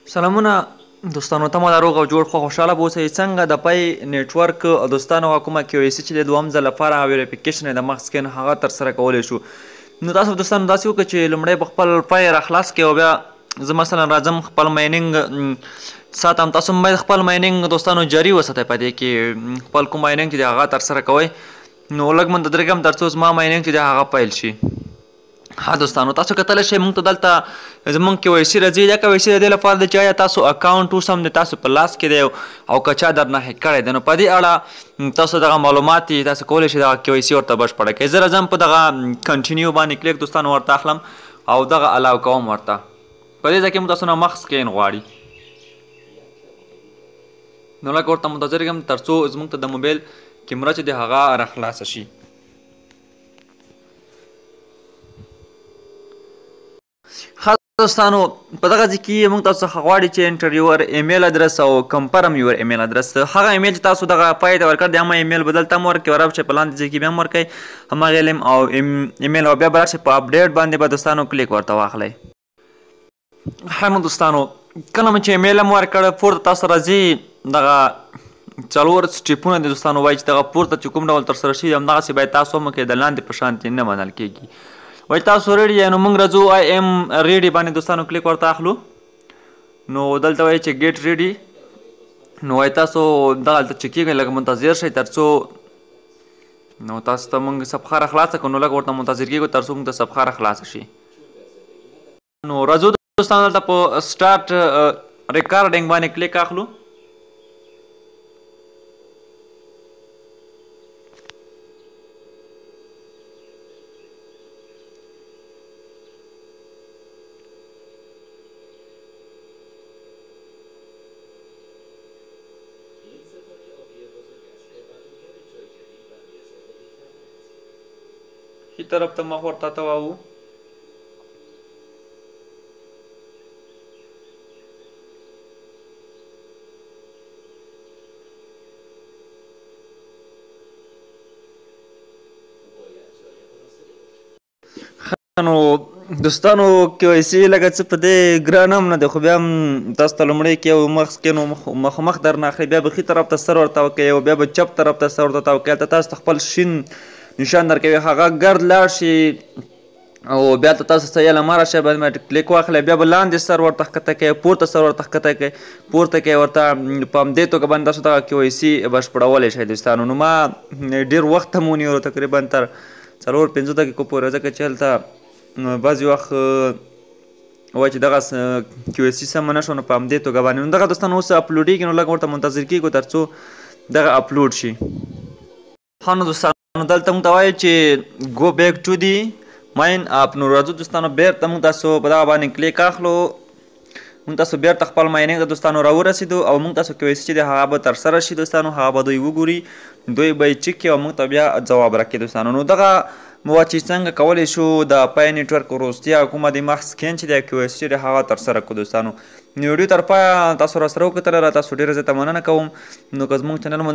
سلامونه دوستانو، ته مو دا روغ او جوړ خو خوشحاله به اوسئ. څنګه د پی نیټورک دوستانو کومه KYC چې د دوهم ځل لپاره ویریفیکیشن د مخ سکین هغه ترسره کولی شو. نو تاسو دوستانو داسې وکړئ چې لومړی به خپل پی راخلاص کړئ او بیا زه مثلا راځم خپل مایننګ ساتم. تاسو هم باید خپل مایننګ دوستانو جاري وساتئ په دې کې خپل کوم مایننګ چې دی هغه ترسره کوئ. نو لږ من درېږم تر څو زما مایننګ چې دی هغه پیل شي. ها دوستانو، تاسو کتلی شئ موږ ته دلته زموږ KYC راځي. دا KYC د دې لپاره دی چې آیا تاسو اکاونټ اوس هم د تاسو په لاس کې دی او که چا درنه هیک کړی دی، نو په دې اړه تاسو دغه معلومات دي تاسو کولی شئ دغه KYC ورته بشپړه کړئ. زه راځم په دغه کنټینیو باندې کلیک دوستانو ورته اخلم او دغه الاو کوم ورته. په دې ځای کې موږ تاسو نه مخ سکین غواړي. نو لږ ورته منتظر یم تر څو زموږ ته د موبایل کیمره چې دی هغه راخلاصه شي. دوستانو په دغه ځای کې موږ تاسو څخه غواړي چې انټر یور ایمیل ادرس او کنفرم یور ایمیل ادرس. هغه ایمیل چې تاسو دغه پای ته ورکړ دی هغه ایمیل بدل ته هم ورکړئ او راشئ په لاندې ځای کې بیا هم ورکړئ هماغه علم او ایمیل او بیا به راشئ په اپډیټ باندې به دوستانو کلیک ورته واخلئ. ښه نو دوستانو، کله مې چې ایمیل هم ورکړ پورته تاسو راځي دغه څلور سټیپونه دي دوستانو وایي چې دغه پورته چې کوم ډول ترسره شوي همدغسې باید تاسو هم وکړئ، د لاندې په شانتې نه منل کېږي. وایي تاسو ریډي یې، نو موږ راځو آی ایم ریډي باندې دوستانو کلیک ورته اخلو. نو دلته وایي چې ګیټ ریډي، نو وایي تاسو دغلته چې کېږئ لږ منتظر شئ تر څو نو تاسو ته موږ صفحه راخلاصه کړو. نو لږ ورته منتظر کېږو تر څو موږ ته صفحه راخلاصه شي. نو راځو دوستانو دلته په سټارټ ریکارډینګ باندې کلیک اخلو. ښي طرف ته مخ ورته تاوو. نو دوستانو KYC لکه څه په دې ګران هم نه دی، خو بیا هم تاسو ته لومړی کې یو مخ سکین مخامخ درنه اخلي، بیا به ښي طرف ته سر ورته وکړئ او بیا به چپ طرف ته سر ورته تاو کړئ. هلته تاسو ته خپل شین نشان درکوي، هغه ګرد لاړ شي او بیا ته تاسو صحیح علامه راشئ باید کلیک واخلئ. بیا به لاندې سر ورته ښکته کوئ، پورته سر ورته ښکته کوئ، پورته کوئ ورته. په همدې توګه باندې تاسو دغه KYC بشپړولی شئ دوستانو. نو ما ډېر وخت هم ونیولو، تقریبا تر 4-5 دقیقو پورې، ځکه چې هلته بعضې وخت وایي چې دغه KYC سمه نه شوه. نو په همدې توګه باندې نو دغه دوستانو اوس اپلوډېږي، نو لږ ورته منتظر کېږو تر څو دغه اپلوډ شي. ښه نو دوستانو دلته موږ ته وایي چې گو بیک ټو دی ماین اپ. نو راځو دوستانو بیرته موږ تاسو په دغه باندې کلیک اخلو. موږ تاسو بیرته خپل مایننګ ته دوستانو راورسېدو او موږ تاسو KYC چې دی هغه به ترسره شي دوستانو. هغه به دوی وګوري، دوی به یې چک کړي او موږ ته بیا ځواب راکړي دوستانو. نو دغه مو چې څنګه کولی شو د پای نیټورک وروستیا کومه د مخ سکین چې دی KYC چې دی هغه ترسره کړو دوستانو. نو ویډیو تر پایه تاسو راسره وکتله، را تاسو ډېره زیاته مننه کوم. نو که زموږ چینل